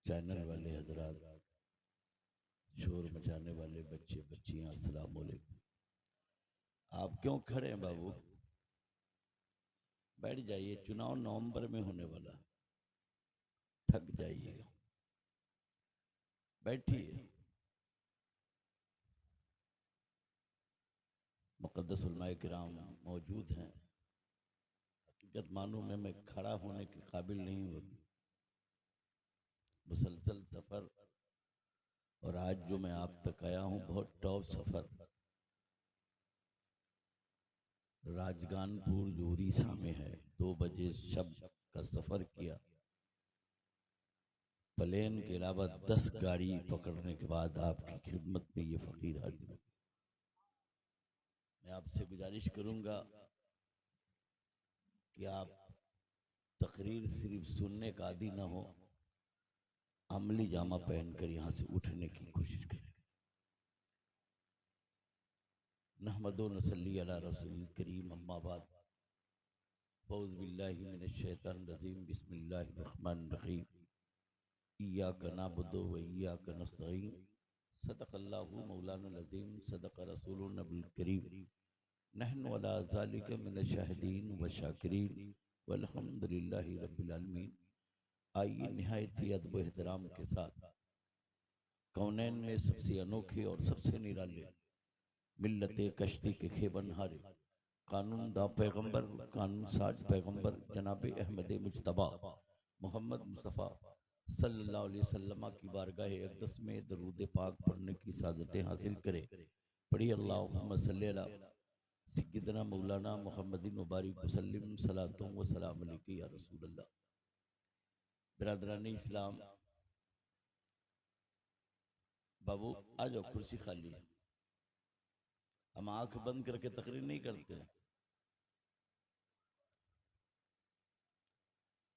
Channel वाले हजरात, शोर मचाने वाले बच्चे बच्चियां, अस्सलाम वालेकुम। आप क्यों खड़े हैं बाबू? बैठ जाइए, चुनाव नवंबर में होने वाला, थक जाइएगा, बैठिए। मुक़द्दस उलमाए किराम मौजूद हैं। हकीकत मालूम है, मैं खड़ा होने के काबिल नहीं हूँ। मुसलसल सफ़र, और आज जो मैं आप तक आया हूँ बहुत टॉप सफ़र। राजगानपुर जो उड़ीसा में है, 2 बजे शब का सफ़र किया। प्लेन के अलावा 10 गाड़ी पकड़ने के बाद आपकी खिदमत में ये फ़कीर हाजिर हो। मैं आपसे गुजारिश करूंगा कि आप तकरीर सिर्फ सुनने का आदी ना हो, अमली जामा पहनकर यहाँ से उठने की कोशिश करें। नहमदो नसल्ली अला रसूल करीम, अम्मा बाद, फौज़ बिल्लाहि मिनश शैतानिर रजीम, बिस्मिल्लाहिर रहमानिर रहीम, इय्याका नअबुदु व इय्याका नस्तईन, सदक़ल्लाहु मौलाना अज़ीम, सदक़ रसूलुन नबील करीम, नहनु अला ज़ालिका मिनश शाहिदीन व शाकिरीन वल्हम्दुलिल्लाहि रब्बिल आलमीन। आइए निहायत ही अदब एहतराम के साथ कौनैन में सबसे अनोखे और सबसे निराले मिल्लते कश्ती के खेबनहारे कानून दा पैगंबर, कानून साज पैगंबर जनाब अहमद मुज्तबा मोहम्मद मुस्तफ़ा सल्लल्लाहु अलैहि वसल्लम की बारगाह अक़दस में दरूद पाक पढ़ने की सादतें हासिल करे। पढ़ी अल्लाहुम्मा सल्ली अला सय्यिदना मौलाना मुहम्मदिन मुबारक वसल्लम, सलातुम व सलाम अलैका या रसूल अल्लाह। बिरादरान इस्लाम, बाबू आ जाओ, कुर्सी खाली है। हम आंख बंद करके तकरीर नहीं करते हैं,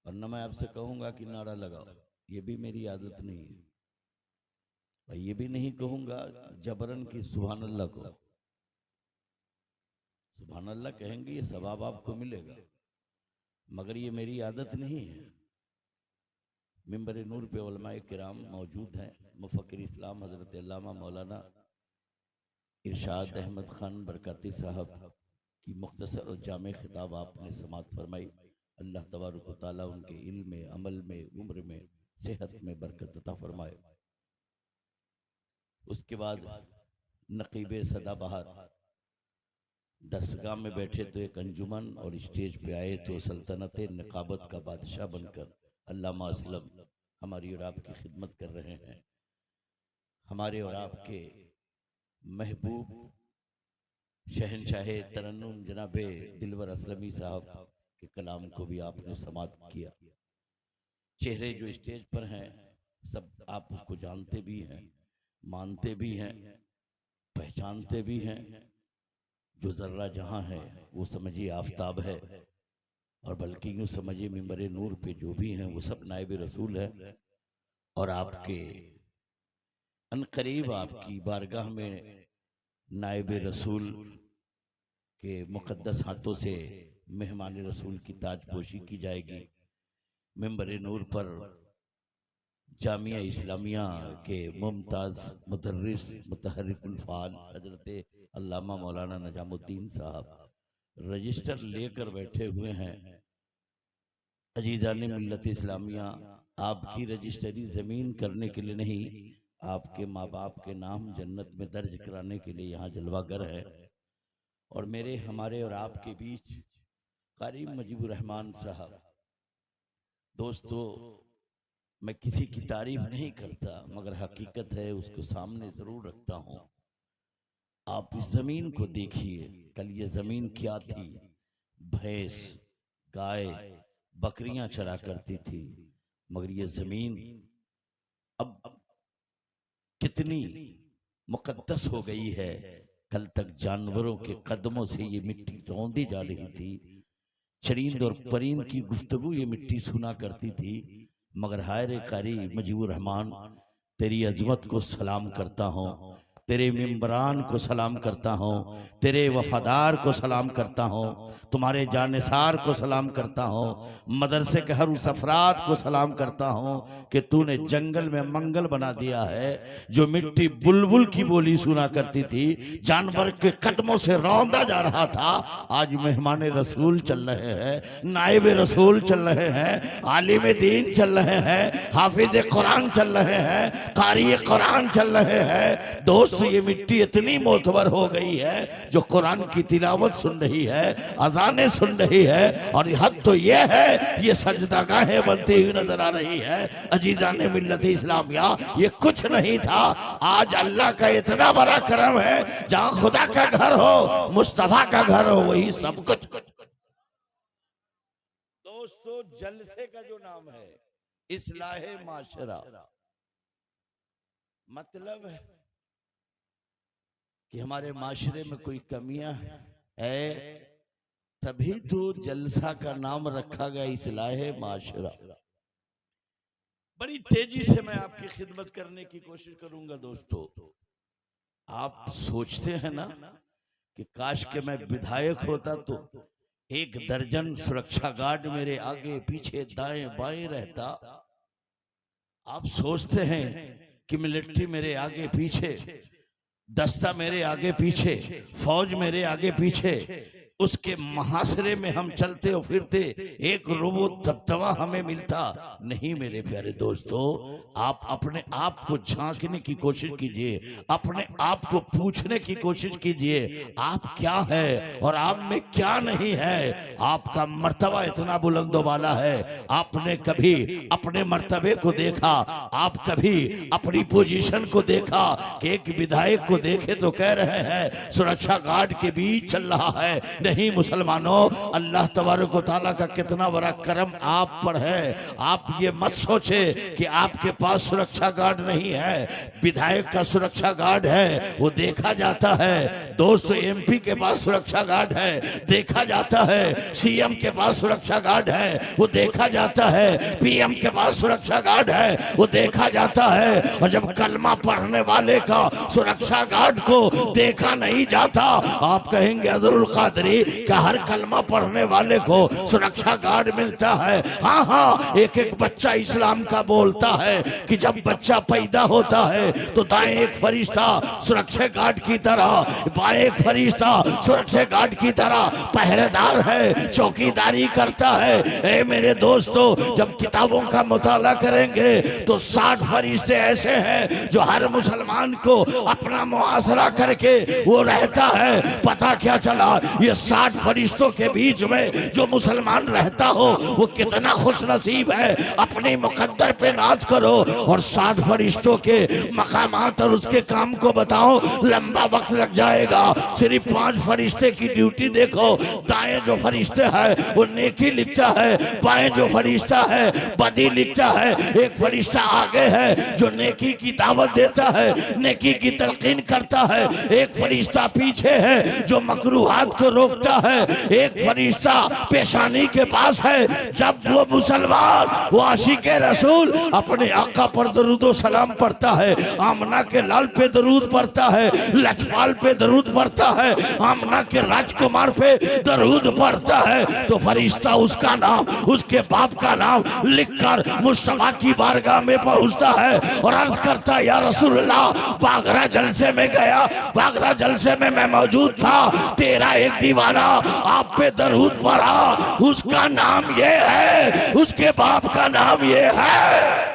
और न मैं आपसे कहूंगा कि नारा लगाओ, ये भी मेरी आदत नहीं है। और ये भी नहीं कहूंगा जबरन की सुभान अल्लाह को। सुभान अल्लाह कहेंगे ये सवाब आपको मिलेगा, मगर ये मेरी आदत नहीं है। मिंबर नूर पे उलमाए किराम मौजूद हैं। मुफक्किर इस्लाम हजरत अल्लामा मौलाना इरशाद अहमद खान बरकाती साहब की मुख्तसर और जामे खिताब आपने समात फरमाई। अल्लाह तबारक व तआला उनके इल्म में, अमल में, उम्र में, सेहत में बरकत अता फरमाए। उसके बाद नकीब सदाबहार दरसगाह में बैठे तो एक अंजुमन, और स्टेज पे आए तो सल्तनत नकाबत का बादशाह बनकर अल्लामा असलम हमारी और आपकी खिदमत कर रहे हैं। हमारे और आपके महबूब शहनशाह तरन्नुम जनाबे दिलवर असलमी साहब के कलाम को भी आपने समात किया। चेहरे जो स्टेज पर हैं सब आप उसको जानते भी हैं, मानते भी हैं, पहचानते भी हैं। जो जर्रा जहां है वो समझिए आफताब है, और बल्कि यूं समझिए मिंबर नूर पे जो भी हैं वो सब नायब रसूल है। और आपके अनकरीब आपकी बारगाह में नायब रसूल के मुकद्दस हाथों से मेहमान रसूल की ताजपोशी की जाएगी। मिंबर नूर पर जामिया इस्लामिया के मुमताज मुदर्रिस मुतहर्रिकुल फाल हजरत अल्लामा मौलाना नजामुद्दीन साहब रजिस्टर लेकर बैठे हुए हैं। अजीज़ान मिल्लत इस्लामिया, आपकी रजिस्ट्री ज़मीन करने के लिए नहीं, आपके माँ बाप के नाम जन्नत में दर्ज कराने के लिए यहाँ जलवागर है। और मेरे, हमारे और आपके बीच कारी मुजीबुर रहमान साहब। दोस्तों, मैं किसी की तारीफ नहीं करता, मगर हकीकत है उसको सामने जरूर रखता हूँ। आप इस जमीन को देखिए, कल ये जमीन क्या थी? भैंस, गाय, बकरियां चरा करती थी, मगर ये जमीन अब कितनी मुकद्दस हो गई है। कल तक जानवरों के कदमों से ये मिट्टी रौंदी जा रही थी, चरिंद और परिंद की गुफ्तगू ये मिट्टी सुना करती थी, मगर हाय रे कारी मुजीबुर रहमान, तेरी अजमत को सलाम करता हूँ। तेरे मिंबरान को सलाम करता हूँ, तेरे वफादार को सलाम करता हूँ, तुम्हारे जानिसार को सलाम करता हूँ, मदरसे के हर उस अफराद को सलाम करता हूँ कि तूने जंगल में मंगल बना दिया है। जो मिट्टी बुलबुल की बोली सुना करती थी, जानवर के कदमों से रौंदा जा रहा था, आज मेहमान रसूल चल रहे हैं, नाइब रसूल चल रहे हैं, आलिम दीन चल रहे हैं, हाफिज कुरान चल रहे हैं, कारी कुरान चल रहे हैं। दोस्त, ये मिट्टी इतनी मोतबर हो गई है जो कुरान की तिलावत सुन रही है, अजानें सुन रही है, और हद तो ये है ये सजदागाहें बनती हुई नजर आ रही है। अजीजाने मिल्लत इस्लामिया, ये कुछ नहीं था, आज अल्लाह का इतना बड़ा करम है, जहां खुदा का घर हो, मुस्तफा का घर हो, वही सब कुछ। दोस्तों, जलसे का जो नाम है इस्लाहे माशरा, मतलब है कि हमारे माशरे में कोई कमियां है, तभी तो जलसा का नाम रखा गया इस्लाहे माशरा। बड़ी तेजी से मैं आपकी खिदमत करने की कोशिश करूंगा। दोस्तों, आप सोचते हैं ना कि काश के मैं विधायक होता तो 1 दर्जन सुरक्षा गार्ड मेरे आगे पीछे दाएं बाएं रहता। आप सोचते हैं कि मिलिट्री मेरे आगे पीछे, दस्ता मेरे आगे पीछे, फौज मेरे आगे पीछे, उसके महासरे में हम चलते और फिरते, एक रोबो दबदबा हमें मिलता नहीं। मेरे प्यारे दोस्तों, आप अपने आप को झांकने की कोशिश कीजिए, अपने आप को पूछने की कोशिश कीजिए, आप क्या है और आप में क्या नहीं है। आपका मर्तबा इतना बुलंदो वाला है, आपने कभी अपने मर्तबे को देखा, आप कभी अपनी पोजीशन को देखा कि एक विधायक को देखे तो कह रहे हैं सुरक्षा गार्ड के बीच चल रहा है। नहीं मुसलमानों, अल्लाह तबारक व तआला का कितना बड़ा करम आप पर है। आप ये मत सोचे कि आपके पास सुरक्षा गार्ड नहीं है। विधायक का सुरक्षा गार्ड है, वो देखा जाता है। दोस्तों, एमपी के पास सुरक्षा गार्ड है, देखा जाता है। सीएम के पास सुरक्षा गार्ड है, वो देखा जाता है। पीएम के पास सुरक्षा गार्ड है, वो देखा जाता है। और जब कलमा पढ़ने वाले का सुरक्षा गार्ड को देखा नहीं जाता, आप कहेंगे अजरुल कादरी का हर कलमा पढ़ने वाले को सुरक्षा गार्ड मिलता है। हाँ हाँ, एक एक बच्चा इस्लाम का बोलता है कि जब बच्चा पैदा होता है तो दाएं एक फरिश्ता सुरक्षा गार्ड की तरह, बाएं एक फरिश्ता सुरक्षा गार्ड की तरह पहरेदार है, चौकीदारी करता है। ए मेरे दोस्तों, जब किताबों का मुताला करेंगे तो 60 फरिश्ते ऐसे हैं जो हर मुसलमान को अपना मुआसरा करके वो रहता है। पता क्या चला, ये 60 फरिश्तों के बीच में जो मुसलमान रहता हो वो कितना खुश नसीब है। अपनी मुकद्दर पे नाज करो और 60 फरिश्तों के मकामात और उसके काम को बताओ, लंबा वक्त लग जाएगा। सिर्फ 5 फरिश्ते की ड्यूटी देखो। दाएं जो फरिश्ते है वो नेकी लिखता है, बाएं जो फरिश्ता है बदी लिखता है। एक फरिश्ता आगे है जो नेकी की दावत देता है, नेकी की तलकीन करता है। एक फरिश्ता पीछे है जो मकरूहात को रोकता है। एक फरिश्ता पेशानी के पास है। जब वो मुसलमान, वो आशिके रसूल अपने आका पर दरूद सलाम पढ़ता है, आमना के लाल पे दरूद पढ़ता है, लजपाल पे दरूद पढ़ता है, आमना के राजकुमार पे दरूद पढ़ता है, तो फरिश्ता उसका नाम, उसके बाप का नाम लिखकर मुस्तफा की बारगाह में पहुंचता है और अर्ज करता है, या रसूलल्लाह, बागरा जलसे में गया, बागरा जलसे में मैं मौजूद था, तेरा एक दीवाना आप पे दरूद पढ़ा, उसका नाम ये है, उसके बाप का नाम ये है।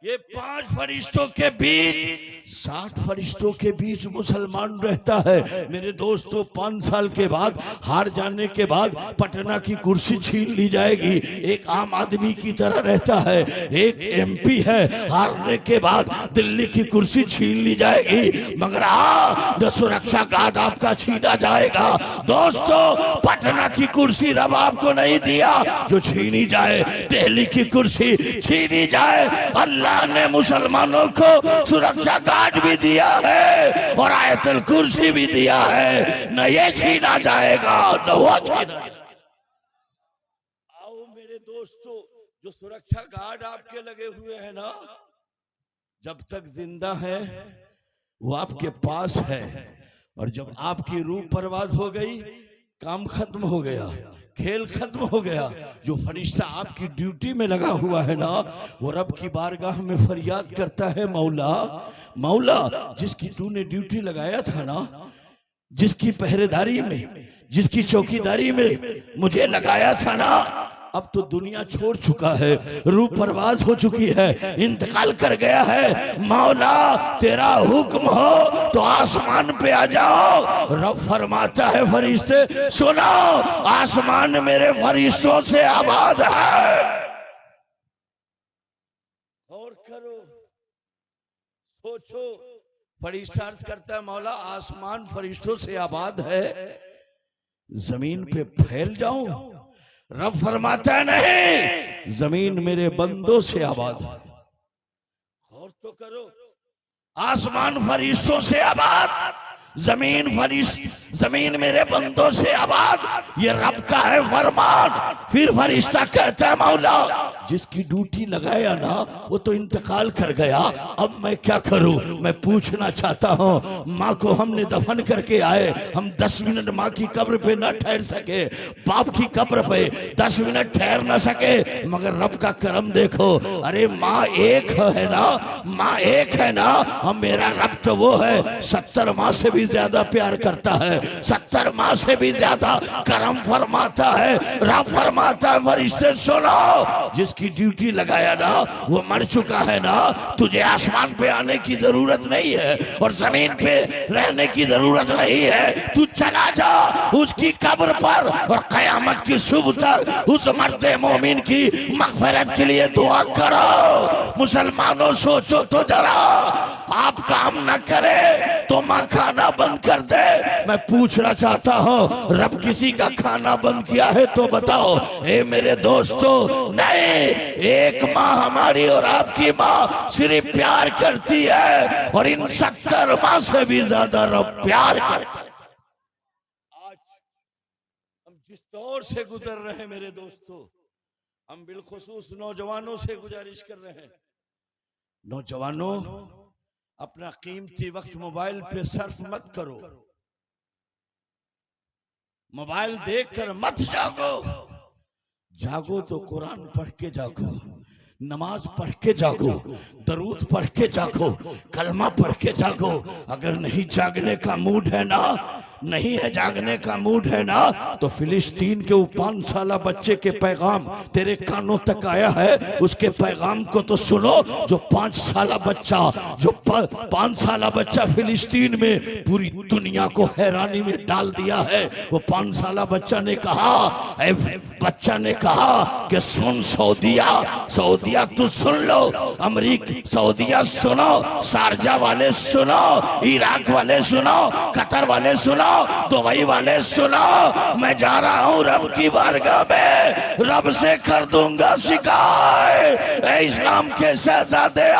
ये 5 फरिश्तों के बीच, 60 फरिश्तों के बीच मुसलमान रहता है। मेरे दोस्तों, 5 साल के बाद, हार जाने के बाद पटना की कुर्सी छीन ली जाएगी। एक आम आदमी की तरह रहता है। एक एमपी है, हारने के बाद दिल्ली की कुर्सी छीन ली जाएगी, मगर न सुरक्षा गार्ड आपका छीना जाएगा। दोस्तों, पटना की कुर्सी रब आपको नहीं दिया जो छीनी जाए, दिल्ली की कुर्सी छीनी जाए। अल्लाह ने मुसलमानों को सुरक्षा गार्ड भी दिया है और आयतुल कुर्सी भी दिया है, न ये छीना जाएगा न वो छीना जाएगा। आओ मेरे दोस्तों, जो सुरक्षा गार्ड आपके लगे हुए हैं ना, जब तक जिंदा है वो आपके पास है, और जब आपकी रूह परवाज हो गई, काम खत्म हो गया, खेल खत्म हो गया, जो फरिश्ता आपकी ड्यूटी में लगा हुआ है ना, वो रब की बारगाह में फरियाद करता है, मौला मौला, जिसकी तूने ड्यूटी लगाया था ना, जिसकी पहरेदारी में, जिसकी चौकीदारी में मुझे लगाया था ना, अब तो दुनिया छोड़ चुका है, रूह परवाज हो चुकी है, इंतकाल कर गया है। मौला तेरा हुक्म हो तो आसमान पे आ जाओ। रब फरमाता है, फरिश्ते सुनो, आसमान मेरे फरिश्तों से आबाद है। और करो, सोचो। फरिश्ता अर्ज करता है, मौला आसमान फरिश्तों से आबाद है, जमीन पे फैल जाऊं? रब फरमाता है, नहीं, जमीन मेरे बंदों से आबाद है। और तो करो, आसमान फरिश्तों से आबाद, जमीन मेरे बंदों से आबाद। ये रब का है फरमान। फिर फरिश्ता कहता है, मौला जिसकी ड्यूटी लगाया ना वो तो इंतकाल कर गया, अब मैं क्या करूं? मैं पूछना चाहता हूं, माँ को हमने दफन करके आए, हम 10 मिनट माँ की कब्र पे ना ठहर सके, बाप की कब्र पे 10 मिनट ठहर ना सके, मगर रब का करम देखो। अरे माँ एक है ना, माँ एक है ना, हम मेरा रब तो वो है 70 माँ से भी ज्यादा प्यार करता है, 70 माँ से भी ज्यादा करम फरमाता है। रब फरमाता है, फरिश्ते सुनो, जिसकी ड्यूटी लगाया ना वो मर चुका है ना, तुझे आसमान पे आने की जरूरत नहीं है और जमीन पे रहने की जरूरत नहीं है। तू चला जा उसकी कब्र पर और कयामत की सुबह तक उस मर्द मोमिन की मगफिरत के लिए दुआ करो। मुसलमानों सोचो तो जरा, आप काम न करे तो माँ खाना बंद कर दे। मैं पूछना चाहता हूँ, रब किसी का खाना बंद किया है तो बताओ। ए मेरे दोस्तों, नहीं, एक माँ हमारी और आपकी माँ सिर्फ प्यार करती है, और इन 70 माँ से भी ज्यादा रब प्यार करता है। आज हम जिस दौर से गुजर रहे हैं मेरे दोस्तों, हम बिलखुसूस नौजवानों से गुजारिश कर रहे हैं, नौजवानों अपना कीमती वक्त मोबाइल पे सर्फ मत करो, मोबाइल देखकर मत जागो। जागो तो कुरान पढ़ के जागो, नमाज पढ़ के जागो, दरूद पढ़ के जागो, कलमा पढ़ के जागो। अगर नहीं जागने का मूड है ना, नहीं है जागने का मूड है ना, तो फिलिस्तीन के 5 साला बच्चे के पैगाम तेरे कानों तक आया है, उसके पैगाम को तो सुनो। जो 5 साला बच्चा, जो 5 साला बच्चा फिलिस्तीन में पूरी दुनिया को हैरानी में डाल दिया है, वो 5 साला बच्चा ने कहा कि सुन सऊदिया तू सुन लो, अमरीका सऊदिया सुनो, शारजा वाले सुनो, इराक वाले सुनो, कतर वाले सुनो, दुबई वाले सुनो, मैं जा रहा हूं रब की बारगाह में, रब से कर दूंगा शिकायत। इस्लाम के शहजादे,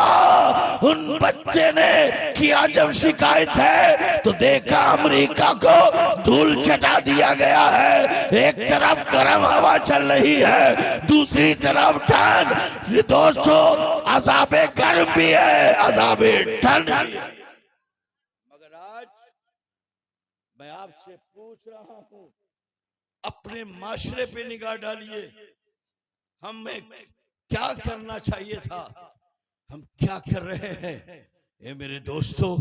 उन बच्चे ने किया जब शिकायत है तो देखा अमेरिका को धूल चटा दिया गया है। एक तरफ गर्म हवा चल रही है, दूसरी तरफ ठंड। दोस्तों, अज़ाबे गर्म भी है, अज़ाबे ठंड भी है। मगर आज मैं आपसे पूछ रहा हूं, अपने माशरे पे निगाह डालिए, हमें क्या करना चाहिए था, हम क्या कर रहे हैं। ये मेरे दोस्तों,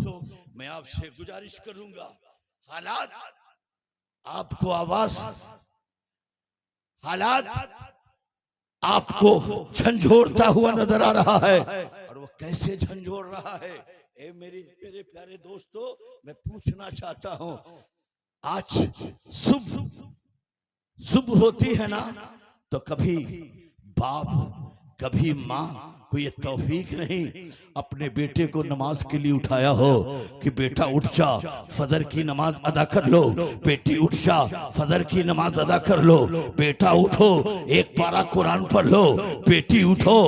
मैं आपसे गुजारिश करूंगा, हालात आपको हालात आपको झंझोड़ता हुआ नजर आ रहा है, और वो कैसे झंझोड़ रहा है। ए मेरे प्यारे दोस्तों, मैं पूछना चाहता हूं, आज सुबह होती है ना, तो कभी बाप कभी माँ को ये तौफीक नहीं अपने बेटे को नमाज के लिए उठाया हो कि बेटा उठ जा, फजर की नमाज अदा कर लो, बेटी उठ जा, फजर की नमाज अदा कर लो, बेटा उठो, एक पारा कुरान पढ़ लो, बेटी उठो,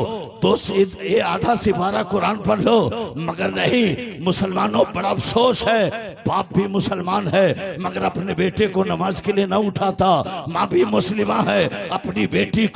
ये आधा सिपारा कुरान पढ़ लो। मगर नहीं, मुसलमानों, बड़ा अफसोस है, बाप भी मुसलमान है मगर अपने बेटे को नमाज के लिए ना उठाता, माँ भी मुस्लिमा है, अपनी बेटी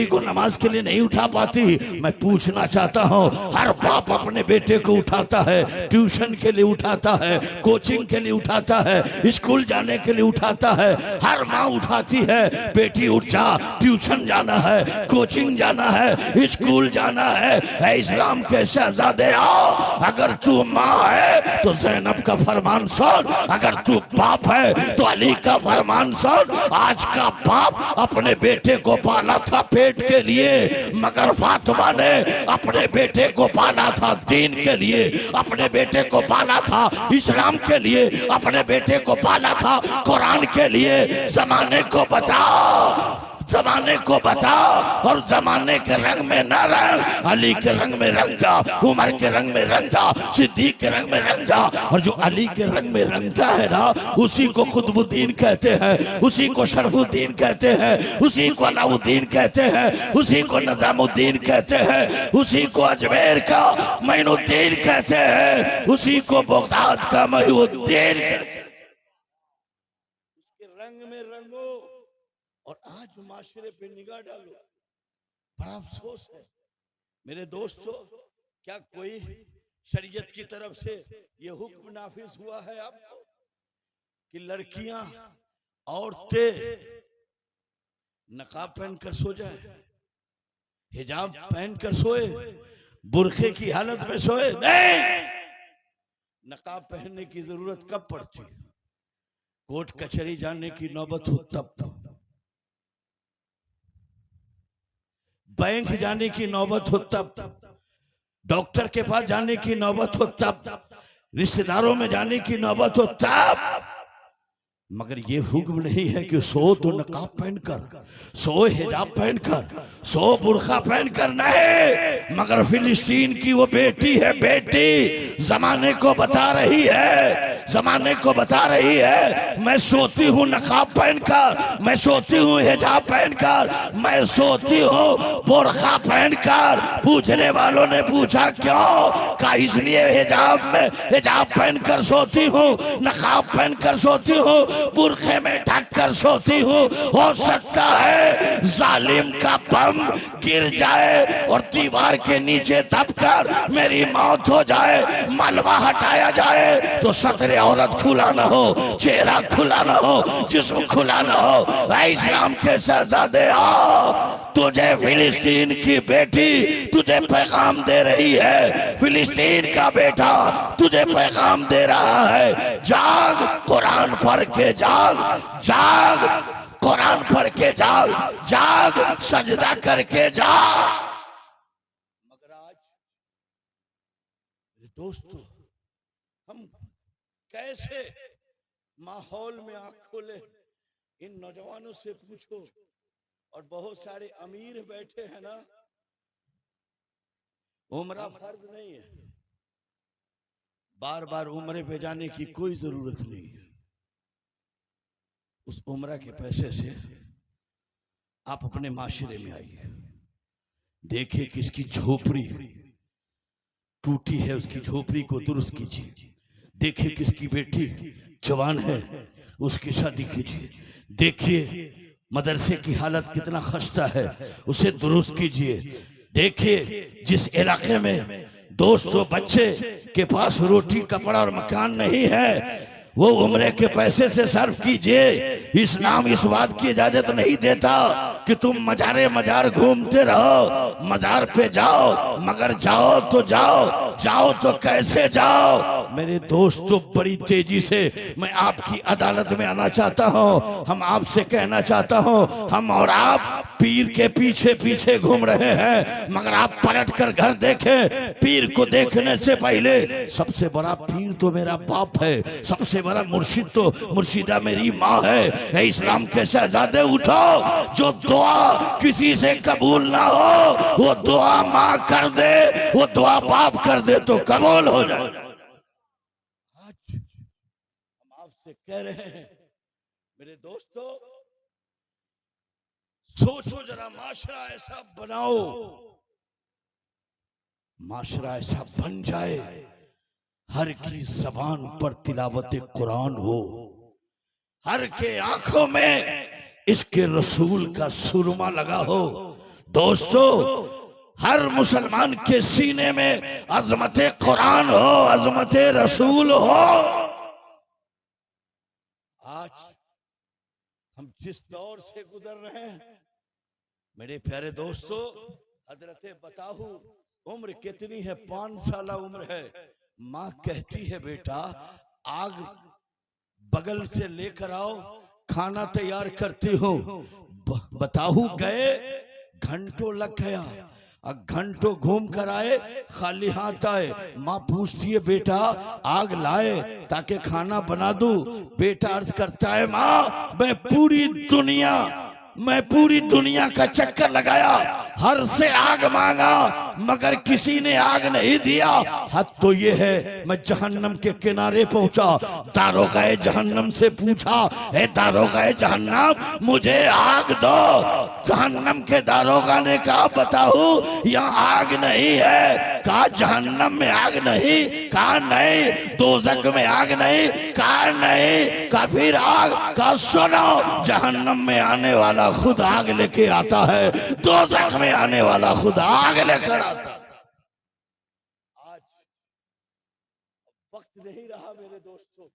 को नमाज के लिए नहीं उठा पाती। मैं पूछना चाहता हूँ, हर बाप अपने बेटे को उठाता है, ट्यूशन के लिए उठाता है, कोचिंग के लिए उठाता है, स्कूल जाने के लिए उठाता है। हर माँ उठाती है, बेटी उठ जा, ट्यूशन जाना है, कोचिंग जाना है, स्कूल जाना है। इस्लाम के शहजादे आओ, अगर तू माँ है तो ज़ैनब का फरमान सुन, अगर तू बाप है तो अली का फरमान सुन। आज का बाप अपने बेटे को पाला था पेट के लिए, मगर फातिमा ने अपने बेटे को पाला था दीन के लिए, अपने बेटे को पाला था इस्लाम के लिए, अपने बेटे को पाला था कुरान के लिए। जमाने को बता, जमाने को बता, और जमाने के रंग में न रंग, अली के रंग में रंग जा, उमर के रंग में रंग जा, सिद्दीक के रंग में रंग जा। और जो अली के रंग में रंगता है ना, उसी को कुतुबुद्दीन कहते हैं, उसी को शरफुद्दीन कहते हैं, उसी को अलाउद्दीन कहते हैं, उसी को निजामुद्दीन कहते हैं, उसी को अजमेर का मोइनुद्दीन कहते हैं, उसी को बगदाद का मोहिउद्दीन कहते हैं। उसके रंग में रंगो और आज माशरे पे निगाह डालो। बड़ा अफसोस है मेरे दोस्तों, क्या कोई शरीयत की तरफ से ये हुक्म नाफिज हुआ है आपको कि लड़कियां, औरतें नकाब पहनकर सो जाए, हिजाब पहनकर सोए, बुरखे की हालत में सोए? नहीं, नकाब पहनने की जरूरत कब पड़ती है? कोर्ट कचहरी जाने की नौबत हो तब, बैंक जाने की नौबत हो तब, डॉक्टर के पास जाने की नौबत हो तब, रिश्तेदारों में जाने की नौबत हो तब। मगर ये हुक्म नहीं है कि सो तो नकाब पहनकर, सो हिजाब पहनकर, सो बुर्खा पहनकर, नहीं। मगर फिलिस्तीन की वो बेटी है, बेटी जमाने को बता रही है, जमाने को बता रही है, मैं सोती हूँ नकाब पहनकर, मैं सोती हूँ हिजाब पहनकर, मैं सोती हूँ बुर्खा पहनकर। पूछने वालों ने पूछा क्यों? कहा इसलिए हिजाब पहनकर सोती हूँ, नकाब पहनकर सोती हूँ, बुरखे में ढककर सोती हूँ। हो सकता है जालिम का बम गिर जाए और दीवार के नीचे दबकर मेरी मौत हो जाए, मलबा हटाया जाए तो सतरे औरत खुला न हो, चेहरा खुला न हो, जिस्म खुला न हो। इस्लाम के शहजादे आओ, तुझे फिलिस्तीन की बेटी तुझे पैगाम दे रही है, फिलिस्तीन का बेटा तुझे पैगाम दे रहा है। जाग, कुरान पढ़ के जाग, जाग, कुरान पढ़ के जाग, जाग, सजदा करके जाग। मगर आज दोस्तों, हम कैसे माहौल में आंख खोले? इन नौजवानों से पूछो। और बहुत सारे अमीर बैठे हैं ना, उम्रा फर्ज नहीं है, बार बार उम्रे पे जाने की कोई जरूरत नहीं है। उस उम्रा के पैसे से आप अपने माशरे में आइए, देखिए किसकी झोपड़ी टूटी है, उसकी झोपड़ी को दुरुस्त कीजिए। देखिए किसकी बेटी जवान है, उसकी शादी कीजिए। देखिए मदरसे की हालत कितना खस्ता है, उसे दुरुस्त कीजिए। देखिए जिस इलाके में 200 बच्चे के पास रोटी, कपड़ा और मकान नहीं है, वो उम्रे के पैसे से सर्व कीजिए। इस्लाम इस बात की इजाजत नहीं देता कि तुम मजार घूमते रहो, मजार पे जाओ, मगर जाओ तो जाओ तो कैसे जाओ? मेरे दोस्तों, बड़ी तेजी से मैं आपकी अदालत में आना चाहता हूँ। हम आपसे कहना चाहता हूँ, हम और आप पीर के पीछे पीछे घूम रहे हैं, मगर आप पलट कर घर देखें। पीर को देखने से पहले सबसे बड़ा पीर तो मेरा बाप है, सबसे बड़ा मुर्शिद तो मुर्शिदा मेरी माँ है। इस्लाम के शहजादे उठो, जो दुआ किसी से कबूल ना हो वो दुआ माँ कर दे, वो दुआ बाप कर दे तो कबूल हो जाए। आज हम आपसे कह रहे हैं मेरे दोस्तों, सोचो जरा, माशरा ऐसा बनाओ, माशरा ऐसा बन जाए हर की जबान पर तिलावत कुरान हो, हर के आंखों में इसके रसूल का सुरमा लगा हो। दोस्तों, हर मुसलमान के सीने में अजमत कुरान हो, अजमत रसूल हो। आज हम जिस दौर से गुजर रहे हैं मेरे प्यारे दोस्तों, हजरत बताहू उम्र कितनी है? 5 साल उम्र है। माँ कहती है बेटा आग बगल से लेकर आओ, खाना तैयार करती हूँ। बताहू गए, घंटों लग गया, घंटों घूम कर आए, खाली हाथ आए। माँ पूछती है बेटा आग लाए ताकि खाना बना दूं? बेटा अर्ज करता है माँ मैं पूरी दुनिया का चक्कर लगाया, हर से आग मांगा मगर किसी ने आग नहीं दिया। हद तो ये है मैं जहन्नम के किनारे पहुंचा, दारोगाए जहन्नम से पूछा हे दारोगाए जहन्नम मुझे आग दो। जहन्नम के दारोगा ने कहा बताओ यहाँ आग नहीं है। कहा जहन्नम में आग नहीं? कहा नहीं। दोजख में आग नहीं? कहा नहीं। कहा फिर आग? कहा सुनो जहन्नम में आने वाला खुद आग लेके आता है, दोजख में आने वाला खुद आग लेकर आता। आज वक्त नहीं रहा मेरे दोस्तों,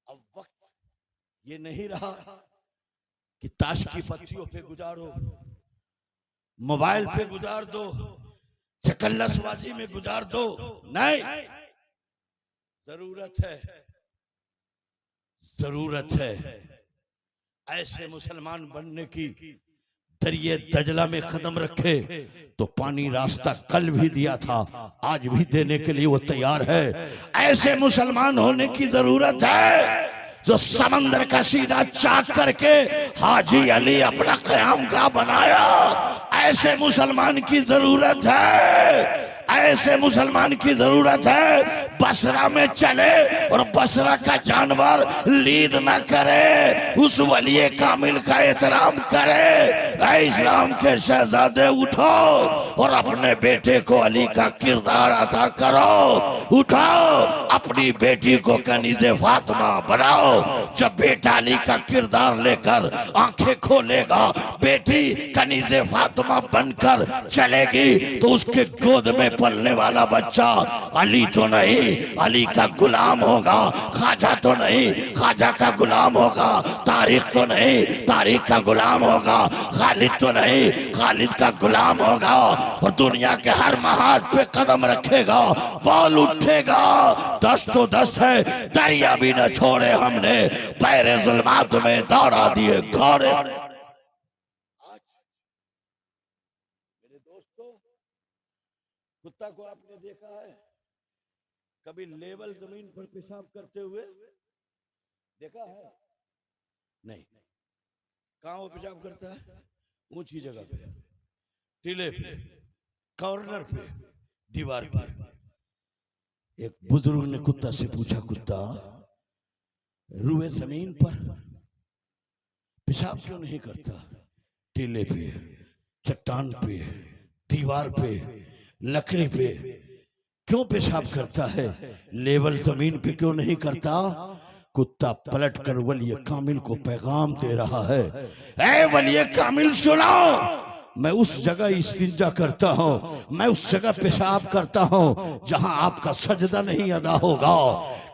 अब वक्त ये नहीं रहा कि ताश की पत्तियों पे गुजारो, मोबाइल पे गुजार दो, चकल्लसबाजी में गुजार दो। नहीं, जरूरत है ऐसे मुसलमान बनने की। दरिये दजला में कदम रखे तो पानी रास्ता कल भी दिया था, आज भी देने के लिए वो तैयार है। ऐसे मुसलमान होने की जरूरत है जो समंदर का सीधा चाक करके हाजी अली अपना क़यामगाह बनाया। ऐसे मुसलमान की जरूरत है, ऐसे मुसलमान की जरूरत है। बसरा में चले और बसरा का जानवर लीद न करे, उस वली कामिल का एहतराम करे। ऐ इस्लाम के शहजादे उठो और अपने बेटे को अली का किरदार अदा करो। उठाओ अपनी बेटी को कनीज़े फातिमा बनाओ। जब बेटा अली का किरदार लेकर आंखें खोलेगा, बेटी कनीज़े फातिमा बनकर चलेगी तो उसके गोद में पलने वाला बच्चा अली तो नहीं, अली का गुलाम होगा। ख्वाजा तो नहीं, ख्वाजा का गुलाम होगा। तारीख तो नहीं, तारीख का गुलाम होगा। खालिद तो नहीं, खालिद का गुलाम होगा। और दुनिया के हर महाज पे कदम रखेगा, बॉल उठेगा। दस तो दस है, दरिया भी न छोड़े हमने, पैरे जुल्मात में दौड़ा दिए घोड़े। कुत्ता को आपने देखा है कभी लेवल जमीन पर पेशाब करते हुए? देखा है? नहीं। कहाँ वो पेशाब करता है? ऊंची जगह पे, टीले पे, कॉर्नर पे, दीवार पे। एक बुजुर्ग ने कुत्ता से पूछा कुत्ता रुए जमीन पर पेशाब क्यों नहीं करता? टीले पे, चट्टान पे, दीवार पे, लकड़ी पे क्यों पेशाब करता है? लेवल जमीन पे क्यों नहीं करता? कुत्ता पलट कर वली कामिल को पैगाम दे रहा है, ऐ वली कामिल सुनो, मैं उस जगह इस्तिंजा करता हूँ, मैं उस जगह पेशाब करता हूँ जहां आपका सजदा नहीं अदा होगा।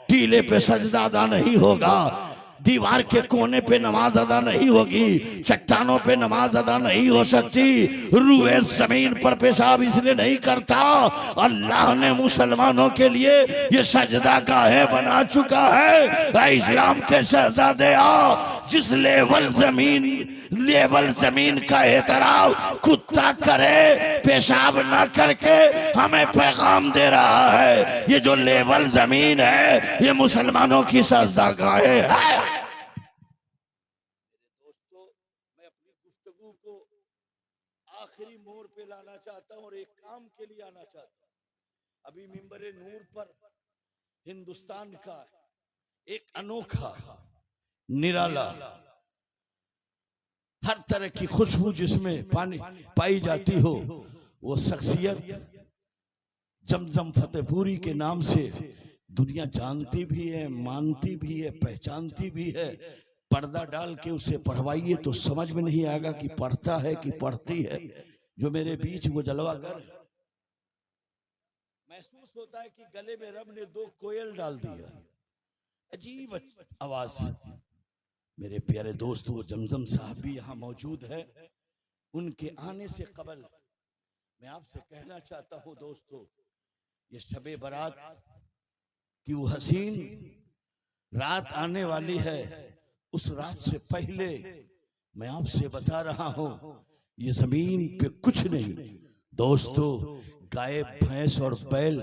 टीले पे सजदा अदा नहीं होगा, दीवार के कोने पे नमाज अदा नहीं होगी, चट्टानों पे नमाज अदा नहीं हो सकती। रूए जमीन पर पेशाब इसलिए नहीं करता, अल्लाह ने मुसलमानों के लिए ये सजदा गाहे बना चुका है। इस्लाम के शहजादे आओ, जिस लेवल जमीन का एहतराम कुत्ता करे पेशाब ना करके हमें पैगाम दे रहा है। ये जो लेवल जमीन है ये मुसलमानों की सजदा गाहे है। दोस्तों, मैं अपनी गुफ्तगू को आखिरी मोड़ पे लाना चाहता हूँ और एक काम के लिए आना चाहता हूँ। अभी मिंबरे नूर पर हिंदुस्तान का एक अनोखा निराला हर तरह की खुशबू जिसमें पाई जाती हो, वो शख्सियत जमजम फतेहपुरी के नाम से दुनिया जानती भी है, मानती भी है, पहचानती भी है। पर्दा डाल के उसे पढ़वाइए तो समझ में नहीं आएगा कि पढ़ता है कि पढ़ती है। जो मेरे बीच वो जलवागर है, महसूस होता है कि गले में रब ने दो कोयल डाल दिया, अजीब आवाज। मेरे प्यारे दोस्तों, वो जमजम साहब भी यहाँ मौजूद है। उनके आने से कबल मैं आपसे कहना चाहता हूँ दोस्तों, ये शबे बारात की वो हसीन रात आने वाली है। उस रात से पहले मैं आपसे बता रहा हूं, ये जमीन पे कुछ नहीं दोस्तों, गाय भैंस और बैल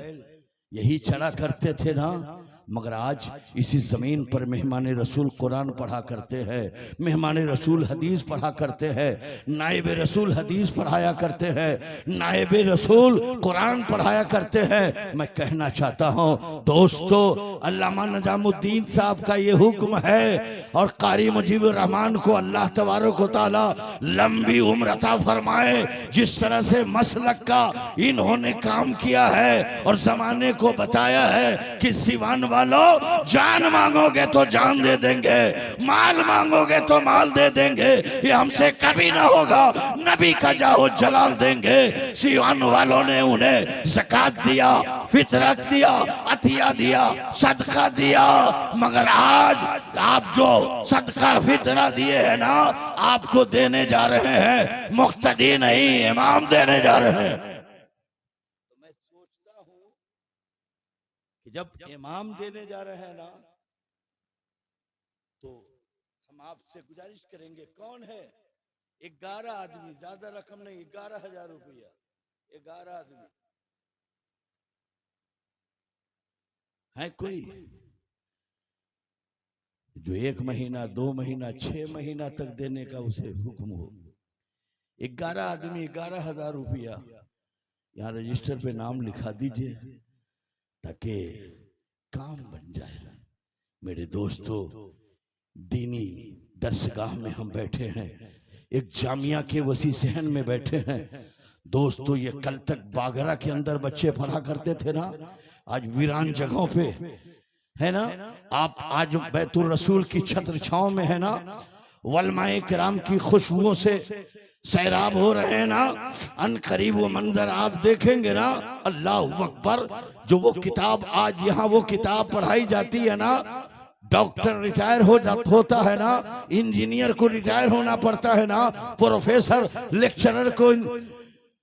यही चढ़ा करते थे ना, मगर आज इसी जमीन पर मेहमान रसूल कुरान पढ़ा करते हैं, मेहमान रसूल हदीस पढ़ा करते हैं, नायब रसूल हदीस पढ़ाया करते हैं, नायब रसूल कुरान पढ़ाया करते हैं। मैं कहना चाहता हूं दोस्तों, अल्लामा निजामुद्दीन साहब का ये हुक्म है और कारी मुजीबुर रहमान को अल्लाह तबारक व तआला लंबी उम्र अता फरमाए। जिस तरह से मसलक का इन्होंने काम किया है और जमाने को बताया है कि सिवान वालों, जान मांगोगे तो जान दे देंगे, माल मांगोगे तो माल दे देंगे, ये हमसे कभी ना होगा, नबी का जाहो जलाल देंगे। सिवान वालों ने उन्हें ज़कात दिया, फितरत दिया, अतिया दिया, सदका दिया, मगर आज आप जो सदका फितरा दिए हैं ना, आपको देने जा रहे हैं मुक्तदी नहीं, इमाम देने जा रहे हैं। जब इमाम देने जा रहे हैं ना, तो हम आपसे गुजारिश करेंगे, कौन है 11 आदमी, ज्यादा रकम नहीं, 11,000 रुपया, 11 आदमी है कोई जो 1 महीना 2 महीना 6 महीना तक देने का उसे हुक्म हो। 11 आदमी 11,000 रुपया, यहाँ रजिस्टर पे नाम लिखा दीजिए ताकि काम बन जाए। मेरे दोस्तों, दीनी दरसगाह में हम बैठे हैं, एक जामिया के वसी सहन में बैठे हैं दोस्तों। ये कल तक बागरा के अंदर बच्चे पढ़ा करते थे ना, आज वीरान जगहों पे है ना, आप आज बैतुल रसूल की छत्र छांव में है ना, वलमाए किराम की खुशबुओं से सैराब हो रहे हैं ना, अन करीब वो मंजर आप देखेंगे ना, अल्लाह अकबर। जो वो किताब आज यहाँ वो किताब पढ़ाई जाती है ना, डॉक्टर रिटायर होता है ना, इंजीनियर को रिटायर होना पड़ता है ना, प्रोफेसर लेक्चरर को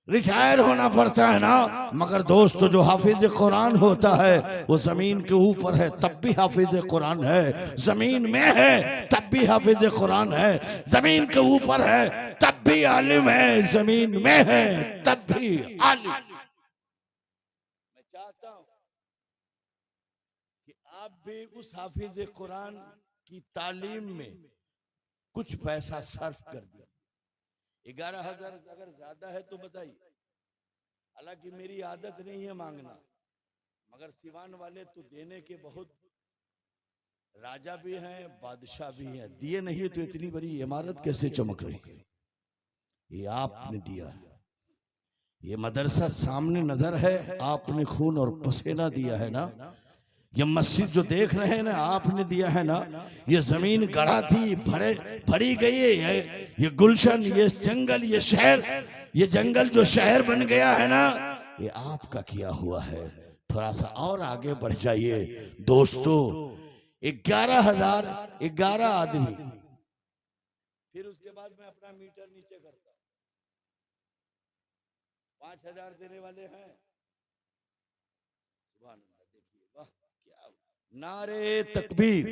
रिटायर होना पड़ता है ना, मगर दोस्तों जो हाफिज कुरान होता है वो जमीन के ऊपर है तब भी हाफिज कुरान है, जमीन में है तब भी हाफिज कुरान है, जमीन के ऊपर है तब भी आलिम है, जमीन में है तब भी आलिम। मैं चाहता हूं कि आप भी उस हाफिज कुरान की तालीम में कुछ पैसा सर्फ कर दिया। 11,000 अगर ज्यादा है तो बताइए, हालांकि मेरी आदत नहीं है मांगना, मगर सिवान वाले तो देने के बहुत राजा भी हैं, बादशाह भी हैं, दिए नहीं तो इतनी बड़ी इमारत कैसे चमक रही है। ये आपने दिया है, ये मदरसा सामने नजर है, आपने खून और पसीना दिया है ना, ये मस्जिद जो देख रहे हैं ना आपने दिया है ना, ये जमीन गढ़ा थी, भरी गई है, ये गुलशन, ये जंगल, ये शहर, ये जंगल जो शहर बन गया है ना, ये आपका किया हुआ है। थोड़ा सा और आगे बढ़ जाइए दोस्तों, 11,000 11 आदमी, फिर उसके बाद मैं अपना मीटर नीचे करता हूं, 5,000 देने वाले हैं। नारे तकबीर,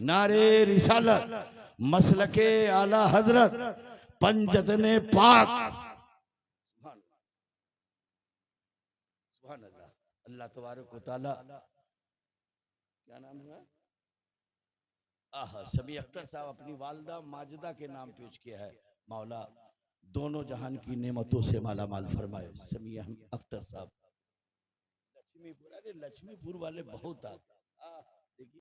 नारे रिसालत, मसलके आला हजरत, पंजतने पाक, सुभान अल्लाह। अल्लाह तबारक व तआला, क्या नाम है, शमी अख्तर साहब अपनी वालदा माजिदा के नाम पेश किया है। मौला दोनों जहान की नेमतों से माला माल फरमाए। शमी अख्तर साहब लक्ष्मीपुर, अरे लक्ष्मीपुर वाले बहुत आते। देखिए